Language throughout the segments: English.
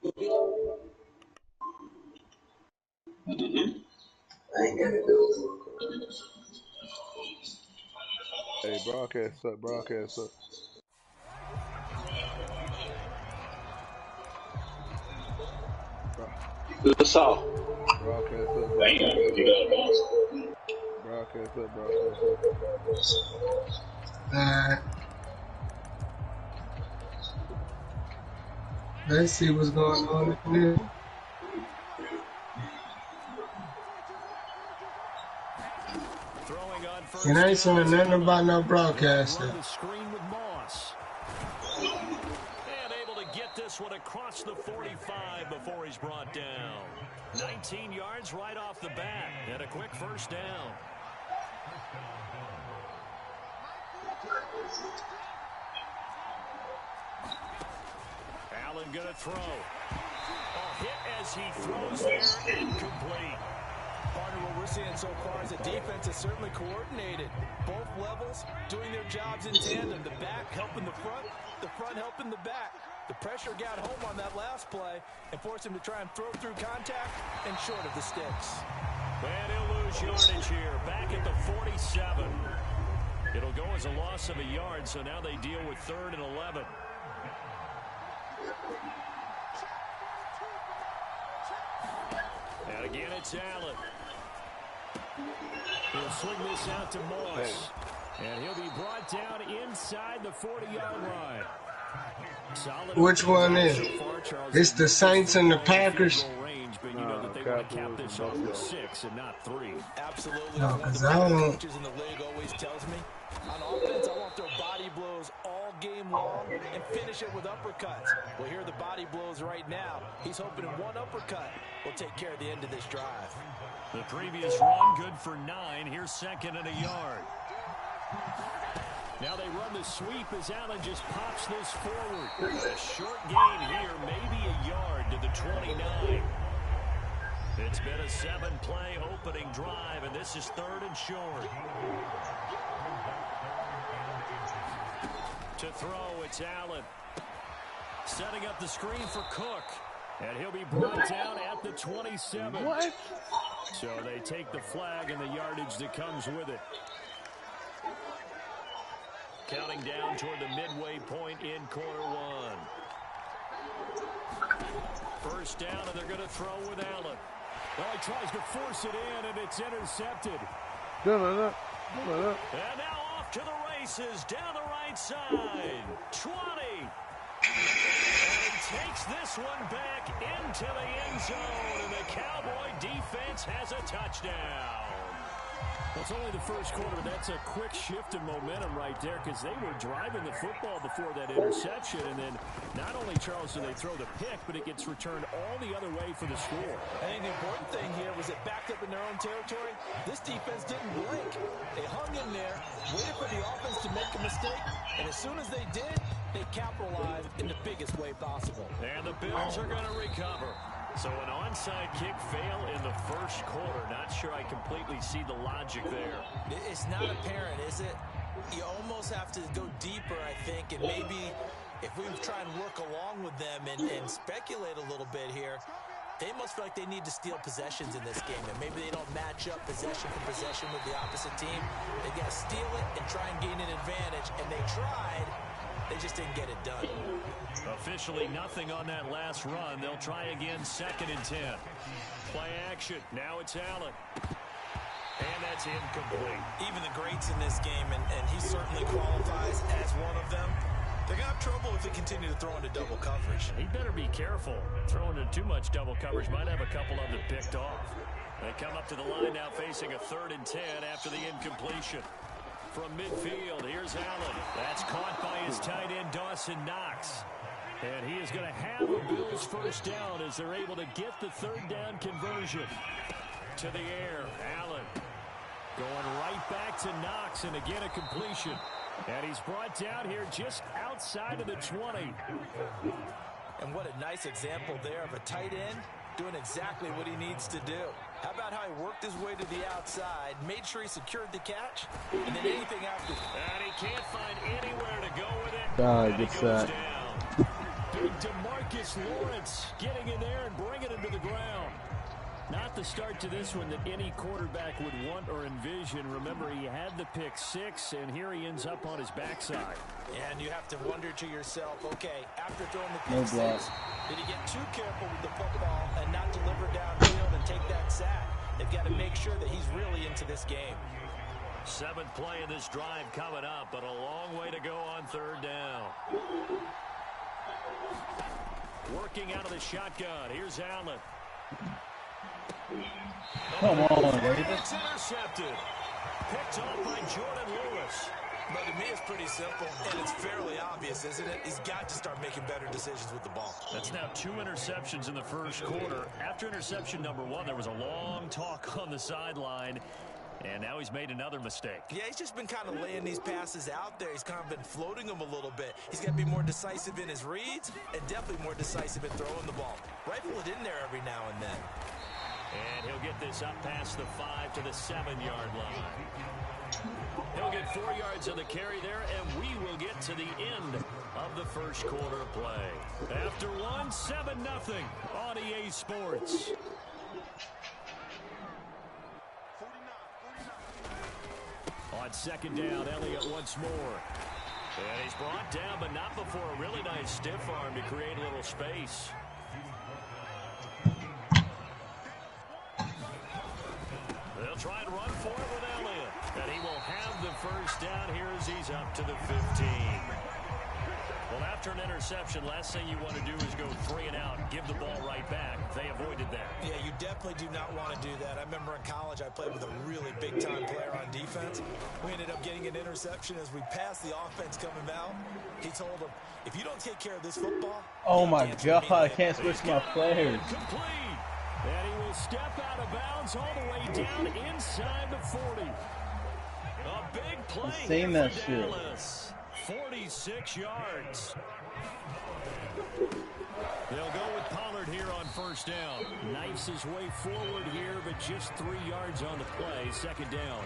I ain't gotta do Hey, broadcast up, broadcast up. What's up? Broadcast up, Damn, broadcast up. you got a boss. Broadcast up, broadcast up. Alright. Let's see what's going on in here. And I ain't saying nothing about no broadcaster. And able to get this one across the 45 before he's brought down. 19 yards right off the bat and a quick first down. Allen gonna throw. A hit as he throws there, incomplete. Partner, what we're seeing so far is the defense is certainly coordinated. Both levels doing their jobs in tandem. The back helping the front helping the back. The pressure got home on that last play and forced him to try and throw through contact and short of the sticks. And he'll lose yardage here, back at the 47. It'll go as a loss of a yard, so now they deal with 3rd and 11. And again, it's Allen. He'll swing this out to Moss. And he'll be brought down inside the 40-yard line. Solid. Which one is? It's the Saints and the Packers. But you know that they want to cap this off with 6 and not 3. Absolutely. No, because I don't. Coaches in the league always tells me on offense I want their body blows all game long and finish it with uppercuts. Well, here are the body blows right now. He's hoping in one uppercut will take care of the end of this drive. The previous run good for 9. Here's 2nd and a yard. Now they run the sweep as Allen just pops this forward. A short gain here, maybe a yard to the 29. It's been a 7-play opening drive, and this is 3rd and short. To throw, it's Allen. Setting up the screen for Cook. And he'll be brought down at the 27. What? So they take the flag and the yardage that comes with it. Counting down toward the midway point in quarter 1. First down, and they're going to throw with Allen. Well, he tries to force it in, and it's intercepted. No. And now off to the races, down the right side. 20. And he takes this one back into the end zone, and the Cowboy defense has a touchdown. Well, it's only the first quarter. That's a quick shift in momentum right there because they were driving the football before that interception. And then not only, Charles, do they throw the pick, but it gets returned all the other way for the score. I think the important thing here was it backed up in their own territory. This defense didn't blink. They hung in there, waited for the offense to make a mistake. And as soon as they did, they capitalized in the biggest way possible. And the Bills are going to recover. So an onside kick fail in the first quarter. Not sure I completely see the logic there. It's not apparent, is it? You almost have to go deeper, I think, and maybe if we try and work along with them and speculate a little bit here, they must feel like they need to steal possessions in this game, and maybe they don't match up possession for possession with the opposite team. They got to steal it and try and gain an advantage, and they tried. They just didn't get it done. Officially nothing on that last run. They'll try again, 2nd and 10. Play action. Now it's Allen. And that's incomplete. Even the greats in this game, and he certainly qualifies as one of them, they're going to have trouble if they continue to throw into double coverage. He better be careful. Throwing into too much double coverage might have a couple of them picked off. They come up to the line now facing a 3rd and 10 after the incompletion. From midfield, here's Allen. That's caught by his tight end, Dawson Knox. And he is going to have a Bills first down as they're able to get the 3rd down conversion. To the air, Allen going right back to Knox, and again a completion. And he's brought down here just outside of the 20. And what a nice example there of a tight end doing exactly what he needs to do. How about how he worked his way to the outside, made sure he secured the catch, and then anything after. And he can't find anywhere to go with it. Good sack. Big DeMarcus Lawrence getting in there and bringing him to the ground. Not the start to this one that any quarterback would want or envision. Remember, he had the pick 6, and here he ends up on his backside. And you have to wonder to yourself, okay, after throwing the pick 6, did he get too careful with the football and not deliver downfield and take that sack? They've got to make sure that he's really into this game. 7th play of this drive coming up, but a long way to go on 3rd down. Working out of the shotgun. Here's Allen. Come on, baby. It's intercepted. Picked off by Jordan Lewis. But to me, it's pretty simple, and it's fairly obvious, isn't it? He's got to start making better decisions with the ball. That's now 2 interceptions in the first quarter. After interception number 1, there was a long talk on the sideline, and now he's made another mistake. Yeah, he's just been kind of laying these passes out there. He's kind of been floating them a little bit. He's got to be more decisive in his reads and definitely more decisive in throwing the ball. Rifle it in there every now and then. And he'll get this up past the 5 to the 7-yard line. He'll get 4 yards of the carry there, and we will get to the end of the first quarter play. After 1, 7-0 on EA Sports. On 2nd down, Elliott once more. And he's brought down, but not before a really nice stiff arm to create a little space. They'll try and run for it with Elliott. And he will have the first down here as he's up to the 15. Well, after an interception, last thing you want to do is go 3 and out and give the ball right back. They avoided that. Yeah, you definitely do not want to do that. I remember in college I played with a really big-time player on defense. We ended up getting an interception as we passed the offense coming out. He told him, if you don't take care of this football... Oh, my God. I can't switch my players. Complete. And he will step out of bounds all the way down inside the 40. A big play Seen here that for shit. Dallas. 46 yards. They'll go with Pollard here on 1st down. Knifes his way forward here, but just 3 yards on the play. 2nd down.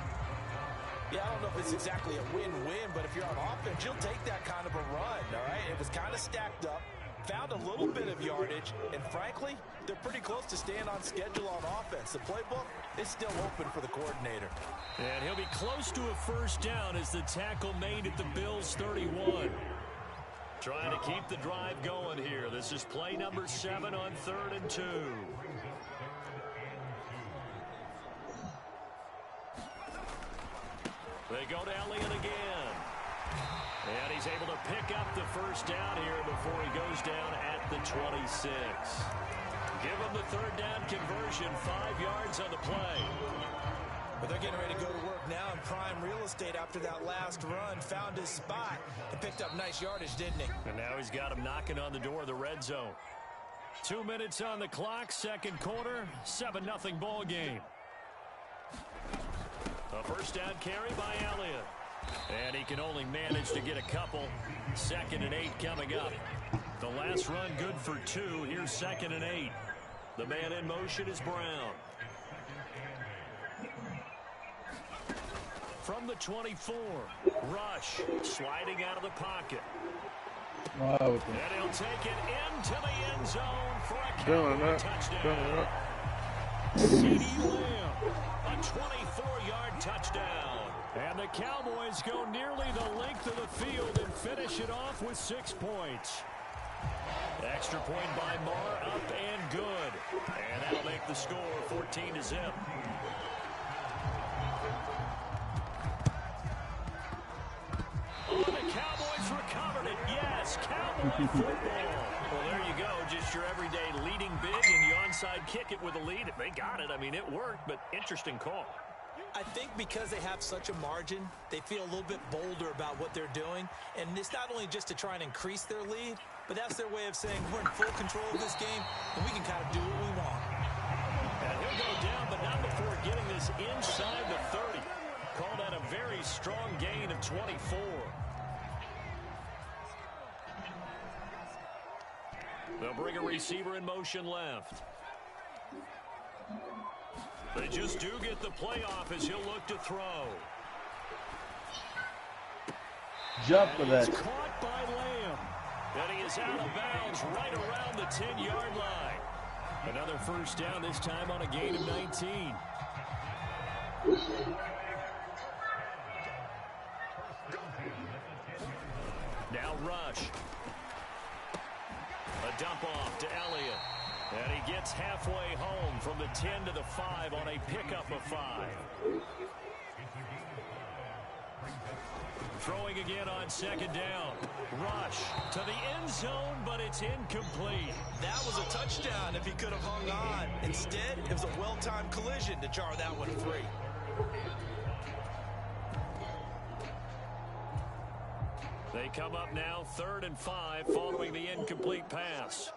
Yeah, I don't know if it's exactly a win-win, but if you're on offense, you'll take that kind of a run, all right? It was kind of stacked up. Found a little bit of yardage, and frankly, they're pretty close to staying on schedule on offense. The playbook is still open for the coordinator. And he'll be close to a 1st down as the tackle made at the Bills' 31. Trying to keep the drive going here. This is play number 7 on 3rd and 2. They go to Elliott again. And he's able to pick up the 1st down here before he goes down at the 26. Give him the 3rd down conversion, 5 yards on the play. But they're getting ready to go to work now in prime real estate after that last run. Found his spot and picked up nice yardage, didn't he? And now he's got him knocking on the door of the red zone. 2 minutes on the clock, 2nd quarter, 7-0 ball game. A 1st down carry by Elliott. And he can only manage to get a couple. 2nd and 8 coming up. The last run good for 2. Here's 2nd and 8. The man in motion is Brown. From the 24, Rush sliding out of the pocket. Wow. And he'll take it into the end zone for a Cowboy touchdown. CeeDee Lamb, a 24-yard touchdown. And the Cowboys go nearly the length of the field and finish it off with 6 points. Extra point by Marr, up and good. And that'll make the score 14-0. Oh, the Cowboys recovered it. Yes, Cowboy football. Well, there you go. Just your everyday leading big, and you onside kick it with a lead. They got it. I mean, it worked, but interesting call. I think because they have such a margin, they feel a little bit bolder about what they're doing. And it's not only just to try and increase their lead, but that's their way of saying we're in full control of this game, and we can kind of do what we want. And he'll go down, but not before getting this inside the 30. Called out a very strong gain of 24. They'll bring a receiver in motion left. They just do get the playoff as he'll look to throw. Jump for that. It's caught by Lamb. And he is out of bounds right around the 10-yard line. Another first down, this time on a gain of 19. Now Rush. A dump off to Elliott. And he gets halfway home from the 10 to the 5 on a pickup of 5. Throwing again on second down. Rush to the end zone, but it's incomplete. That was a touchdown if he could have hung on. Instead, it was a well-timed collision to jar that one free. They come up now 3rd and 5 following the incomplete pass.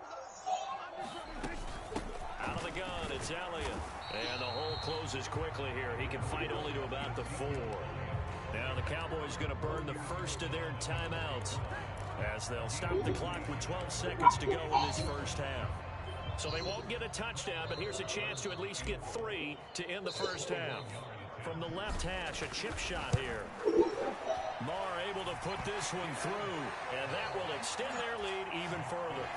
Out of the gun, it's Elliott. And the hole closes quickly here. He can fight only to about the 4. Now the Cowboys going to burn the first of their timeouts as they'll stop the clock with 12 seconds to go in this first half. So they won't get a touchdown, but here's a chance to at least get 3 to end the first half. From the left hash, a chip shot here. Marr able to put this one through, and that will extend their lead even further.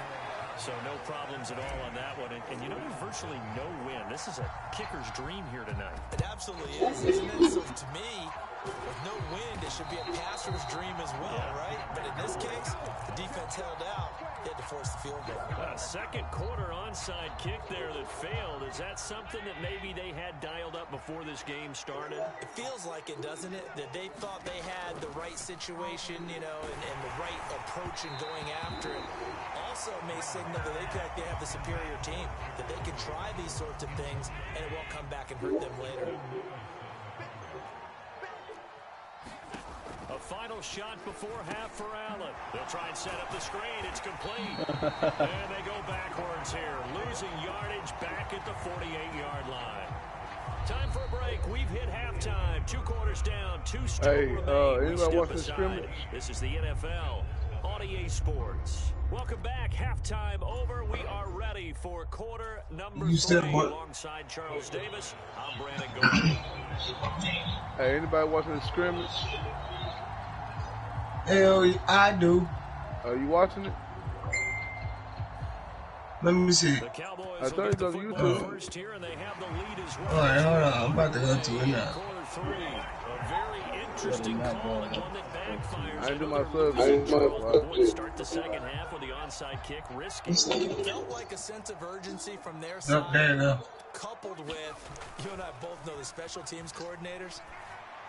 So no problems at all on that one. And you know, there's virtually no win. This is a kicker's dream here tonight. It absolutely is, isn't it? So to me, with no wind, it should be a passer's dream as well, right? But in this case, the defense held out. They had to force the field goal. A second quarter onside kick there that failed. Is that something that maybe they had dialed up before this game started? It feels like it, doesn't it? That they thought they had the right situation, you know, and the right approach in going after it. Also may signal that they feel like they have the superior team, that they can try these sorts of things, and it won't come back and hurt them later. A final shot before half for Allen. They'll try and set up the screen. It's complete. And they go backwards here, losing yardage back at the 48-yard line. Time for a break. We've hit halftime. 2 quarters down, 2 still remain. Anybody watching the scrimmage? This is the NFL on EA Sports. Welcome back. Halftime over. We are ready for quarter number 3. Alongside Charles Davis, I'm Brandon Gordon. Hey, anybody watching the scrimmage? Hell, I do. Are you watching it? Let me see. The Cowboys I thought it was on YouTube. First here, and they have the lead as well. All right, hold on. I'm about to go to it now. Quarter 3. A very interesting call, and one that backfires. I do my sub. Start the second half with the onside kick, risky. It felt like a sense of urgency from their side. Nope, there you go. Coupled with, you and I both know the special teams coordinators.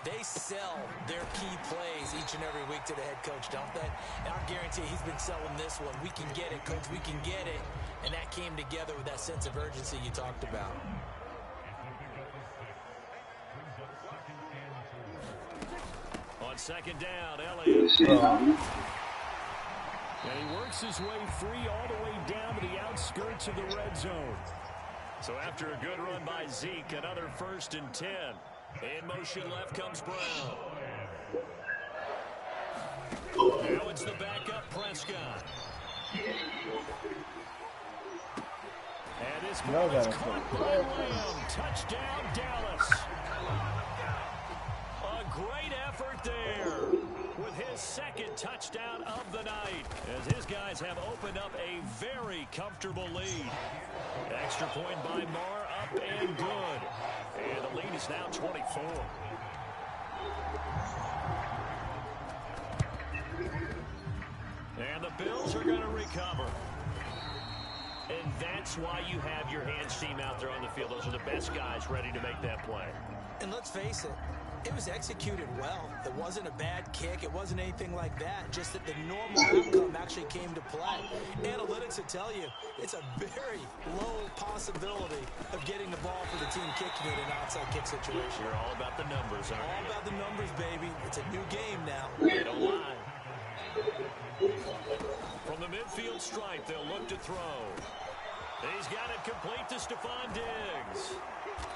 They sell their key plays each and every week to the head coach, don't they? And I guarantee he's been selling this one. We can get it, coach. We can get it. And that came together with that sense of urgency you talked about. On second down, Elliott. And he works his way free all the way down to the outskirts of the red zone. So after a good run by Zeke, another 1st and 10. In motion left comes Brown. Now it's the backup Prescott. And this ball is caught by Lamb. Touchdown Dallas. A great effort there with his 2nd touchdown of the night as his guys have opened up a very comfortable lead. Extra point by Marr, up and good. And the lead is now 24. And the Bills are going to recover. And that's why you have your hands team out there on the field. Those are the best guys ready to make that play. And let's face it, it was executed well. It wasn't a bad kick. It wasn't anything like that. Just that the normal outcome actually came to play. Analytics will tell you it's a very low possibility of getting the ball for the team kicking it in an outside kick situation. You're all about the numbers, aren't you? All about the numbers, baby. It's a new game now. They don't lie. From the midfield stripe, they'll look to throw. He's got it complete to Stephon Diggs.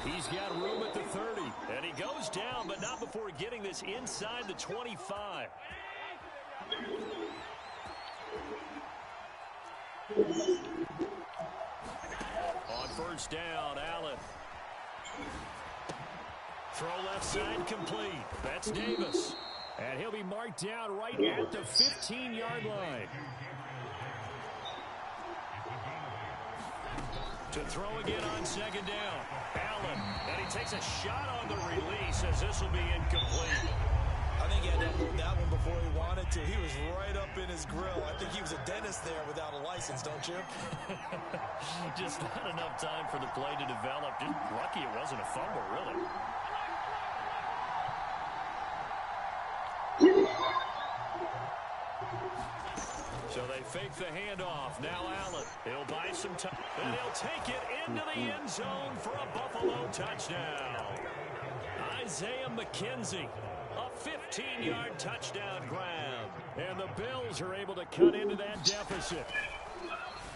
He's got room at the 30. And he goes down, but not before getting this inside the 25. On 1st down, Allen. Throw left side complete. That's Davis. And he'll be marked down right at the 15-yard line. To throw again on second down. Allen, and he takes a shot on the release as this will be incomplete. I think he had to unload that one before he wanted to. He was right up in his grill. I think he was a dentist there without a license, don't you? Just not enough time for the play to develop. Just lucky it wasn't a fumble, really. So they fake the handoff. Now Allen. He'll buy some time. And he'll take it into the end zone for a Buffalo touchdown. Isaiah McKenzie. A 15-yard touchdown grab. And the Bills are able to cut into that deficit.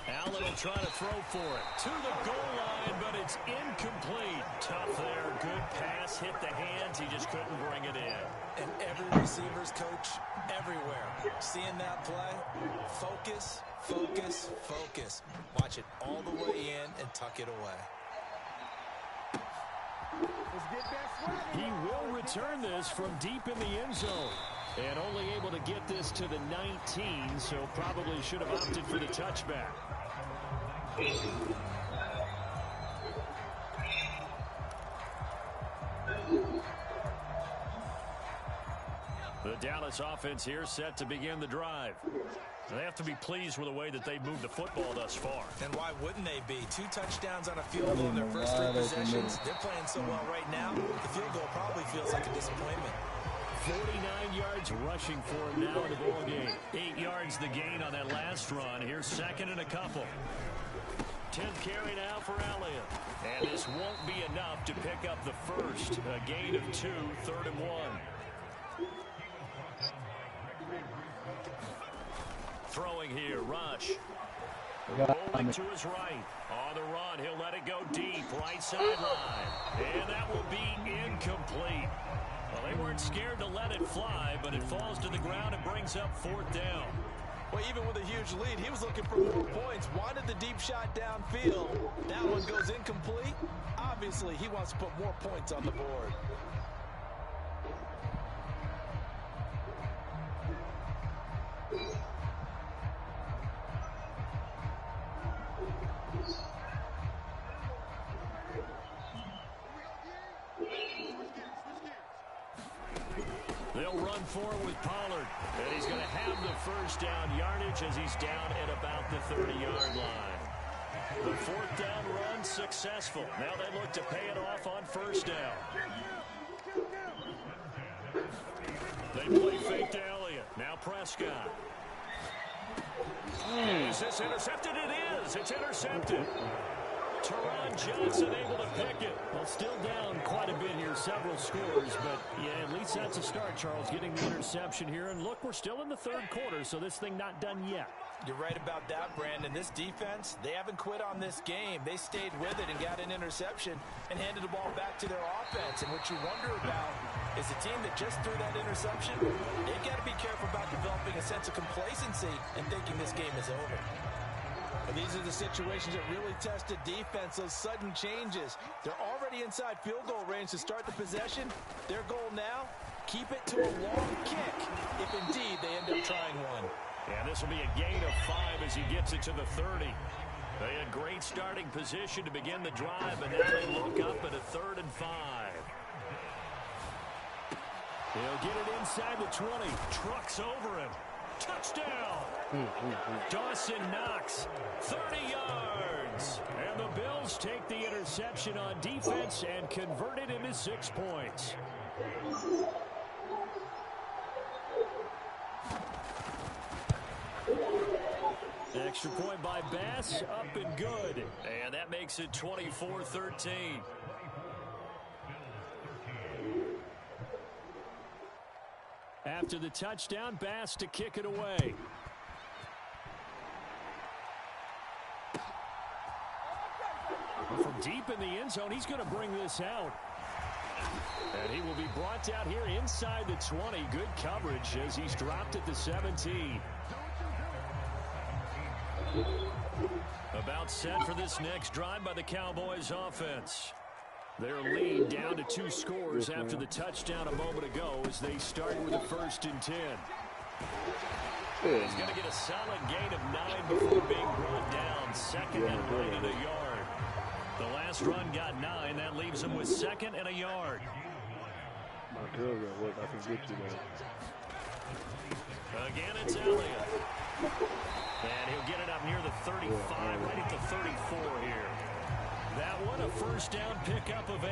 Allen will try to throw for it. To the goal line, but it's incomplete. Tough there. Good pass. Hit the hands. He just couldn't bring it in. And every receiver's coach everywhere. Seeing that play, focus, focus, focus. Watch it all the way in and tuck it away. He will return this from deep in the end zone. And only able to get this to the 19, so probably should have opted for the touchback. The Dallas offense here set to begin the drive. They have to be pleased with the way that they've moved the football thus far. And why wouldn't they be? 2 touchdowns on a field goal in their first 3 possessions. They're playing so well right now, the field goal probably feels like a disappointment. 49 yards rushing for him now in the ball game. 8 yards the gain on that last run. Here's second and a couple. 10th carry now for Elliott. And this won't be enough to pick up the first. A gain of 2, 3rd and 1. Throwing here, Rush. Rolling to his right. On the run, he'll let it go deep. Right sideline. And that will be incomplete. Well, they weren't scared to let it fly, but it falls to the ground and brings up 4th down. Well, even with a huge lead, he was looking for more points. Wanted the deep shot downfield. That one goes incomplete. Obviously, he wants to put more points on the board. They'll run forward with Pollard. And he's going to have the first down yardage as he's down at about the 30-yard line. The 4th down run successful. Now they look to pay it off on 1st down. They play fake to Elliott. Now Prescott. Is this intercepted? It is. It's intercepted. Teron Johnson able to pick it. Well, still down quite a bit here, several scores, but yeah, at least that's a start, Charles, getting the interception here. And look, we're still in the 3rd quarter, so this thing not done yet. You're right about that, Brandon. This defense, they haven't quit on this game. They stayed with it and got an interception and handed the ball back to their offense. And what you wonder about is the team that just threw that interception, they've got to be careful about developing a sense of complacency and thinking this game is over. And these are the situations that really test a defense, those sudden changes. They're already inside field goal range to start the possession. Their goal now, keep it to a long kick, if indeed they end up trying one. And this will be a gain of 5 as he gets it to the 30. They had great starting position to begin the drive, but now they look up at a 3rd and 5. He'll get it inside the 20. Trucks over him. Touchdown! Dawson Knox, 30 yards. And the Bills take the interception on defense and convert it into 6 points. Extra point by Bass, up and good. And that makes it 24-13. After the touchdown, Bass to kick it away. From deep in the end zone, he's going to bring this out. And he will be brought out here inside the 20. Good coverage as he's dropped at the 17. About set for this next drive by the Cowboys offense. Their lead down to 2 scores after the touchdown a moment ago as they start with a 1st and 10. He's going to get a solid gain of 9 before being brought down. 2nd and 9 and a yard. last run got 9. That leaves him with 2nd and a yard. My girl's at work. I can get you there. Again, it's Elliott. And he'll get it up near the 35, right at the 34 here. That one, a first down pickup of 8.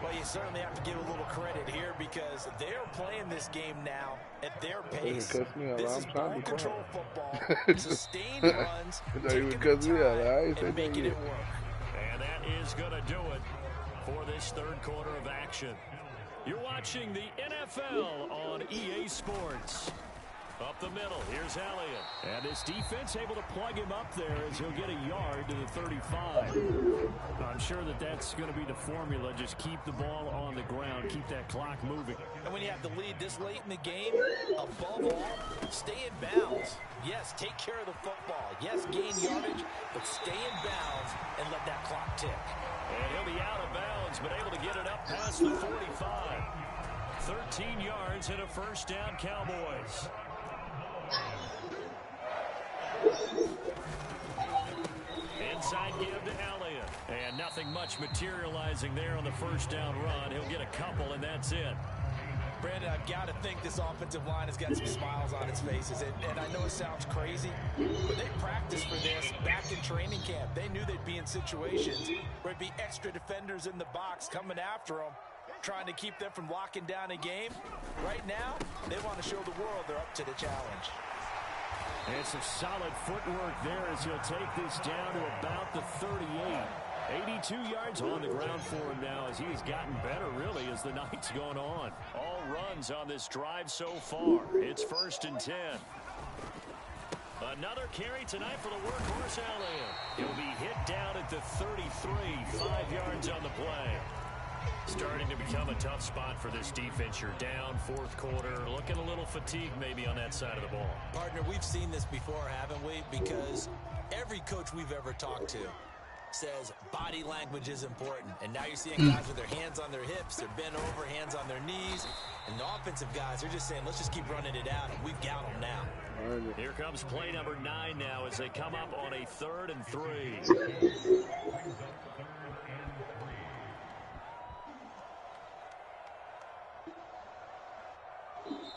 Well, you certainly have to give a little credit here because they're playing this game now at their pace. This is ball control football, sustained runs, taking the time and making it work. And that is going to do it for this third quarter of action. You're watching the NFL on EA Sports. Up the middle, here's Elliott. And his defense able to plug him up there as he'll get a yard to the 35. I'm sure that that's going to be the formula. Just keep the ball on the ground. Keep that clock moving. And when you have the lead this late in the game, above all, stay in bounds. Yes, take care of the football. Yes, gain yardage, but stay in bounds and let that clock tick. And he'll be out of bounds, but able to get it up past the 45. 13 yards and a first down, Cowboys. Inside give to Elliott. And nothing much materializing there on the first down run. He'll get a couple, and that's it. Brandon, I've got to think this offensive line has got some smiles on its faces. And I know it sounds crazy, but they practiced for this back in training camp. They knew they'd be in situations where it'd be extra defenders in the box coming after them, trying to keep them from locking down a game. Right now, they want to show the world they're up to the challenge. And some solid footwork there as he'll take this down to about the 38. 82 yards on the ground for him now as he's gotten better, really, as the night's going on. All runs on this drive so far. It's 1st and 10. Another carry tonight for the workhorse Elliott. He'll be hit down at the 33, 5 yards on the play. Starting to become a tough spot for this defense. You're down, 4th quarter, looking a little fatigued maybe on that side of the ball. Partner, we've seen this before, haven't we? Because every coach we've ever talked to says body language is important. And now you're seeing guys with their hands on their hips, they're bent over, hands on their knees. And the offensive guys are just saying, let's just keep running it out, and we've got them now. Here comes play number 9 now as they come up on a 3rd and 3.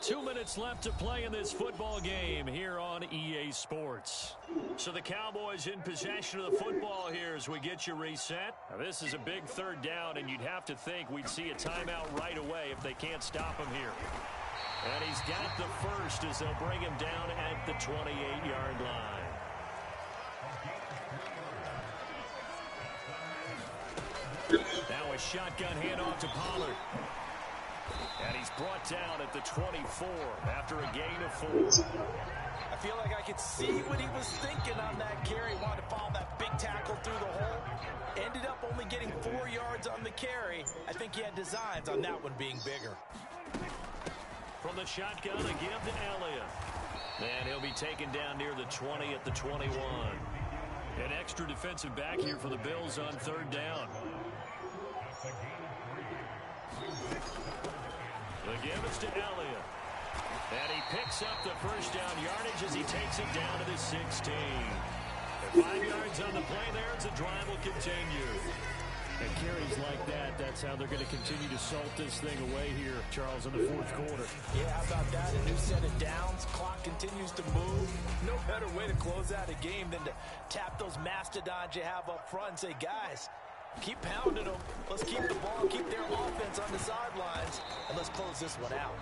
2 minutes left to play in this football game here on EA Sports. So the Cowboys in possession of the football here as we get you reset. Now this is a big 3rd down, and you'd have to think we'd see a timeout right away if they can't stop him here. And he's got the first as they'll bring him down at the 28-yard line. Now a shotgun handoff to Pollard. And he's brought down at the 24 after a gain of 4. I feel like I could see what he was thinking on that carry. Wanted to follow that big tackle through the hole. Ended up only getting 4 yards on the carry. I think he had designs on that one being bigger. From the shotgun, a give to Elliott. And he'll be taken down near the 20 at the 21. An extra defensive back here for the Bills on 3rd down. The give is to Elliott. And he picks up the first down yardage as he takes it down to the 16. And 5 yards on the play there as the drive will continue. And carries like that, that's how they're going to continue to salt this thing away here, Charles, in the 4th quarter. Yeah, how about that? A new set of downs. Clock continues to move. No better way to close out a game than to tap those mastodons you have up front and say, guys, keep pounding them. Let's keep the ball, keep their offense on the sidelines, and let's close this one out.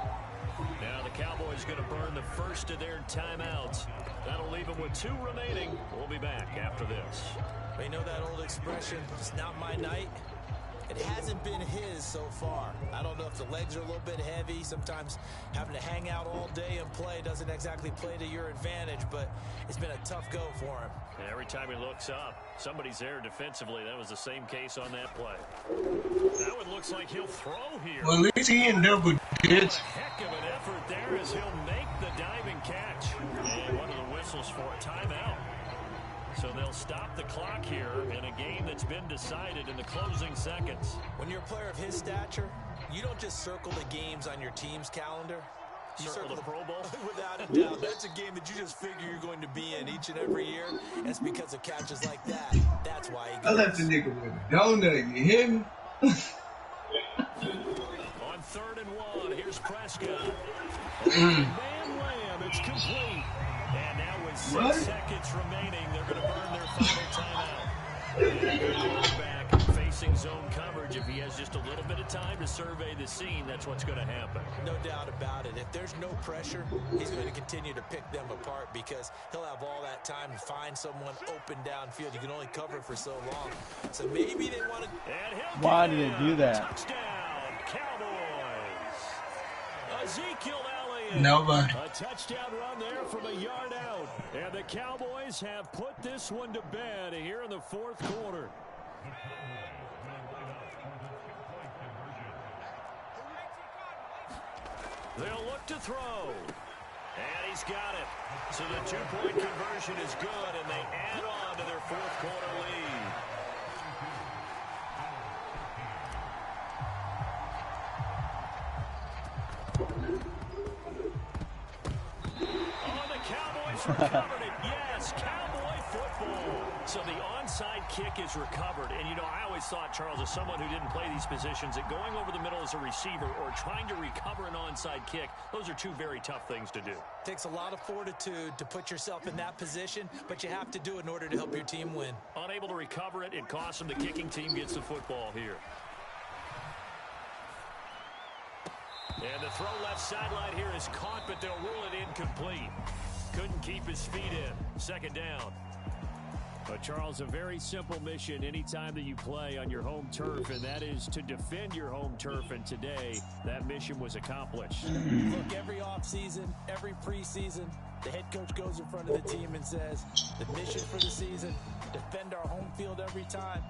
Now the Cowboys going to burn the first of their timeouts. That'll leave them with 2 remaining. We'll be back after this. Well, you know that old expression, it's not my night? It hasn't been his so far. I don't know if the legs are a little bit heavy. Sometimes having to hang out all day and play doesn't exactly play to your advantage, but it's been a tough go for him. And every time he looks up, somebody's there defensively. That was the same case on that play. That one looks like he'll throw here. Well, at least he in double digits. What a heck of an effort there as he'll make the diving catch. And one of the whistles for a timeout. So they'll stop the clock here in a game that's been decided in the closing seconds. When you're a player of his stature, you don't just circle the games on your team's calendar. You circle the Pro Bowl? Without a doubt. That's a game that you just figure you're going to be in each and every year. That's because of catches like that. That's why he I left the nigga with a donut, you hear me? On 3rd and 1, here's Prescott. Man Lamb, it's complete. And now with 6 seconds remaining, they're going to burn their final timeout. Quarterback facing zone coverage. If he has just a little bit of time to survey the scene, that's what's going to happen. No doubt about it. If there's no pressure, he's going to continue to pick them apart because he'll have all that time to find someone open downfield. You can only cover for so long. So maybe they want to... Why did it do that? Touchdown, Cowboys. Ezekiel Elliott. Nobody. A touchdown run there from a yard out. And the Cowboys have put this one to bed here in the 4th quarter. They'll look to throw. And he's got it. So the 2-point conversion is good, and they add on to their 4th quarter lead. The Cowboys recovered it. Yes, Cowboy football. So the onside kick is recovered. And, you know, I always thought, Charles, as someone who didn't play these positions, that going over the middle as a receiver or trying to recover an onside kick, those are two very tough things to do. Takes a lot of fortitude to put yourself in that position, but you have to do it in order to help your team win. Unable to recover it, it costs them. The kicking team gets the football here. And the throw left sideline here is caught, but they'll rule it incomplete. Couldn't keep his feet in. 2nd down. But, Charles, a very simple mission anytime that you play on your home turf, and that is to defend your home turf. And today, that mission was accomplished. Look, every offseason, every preseason, the head coach goes in front of the team and says, the mission for the season, defend our home field every time.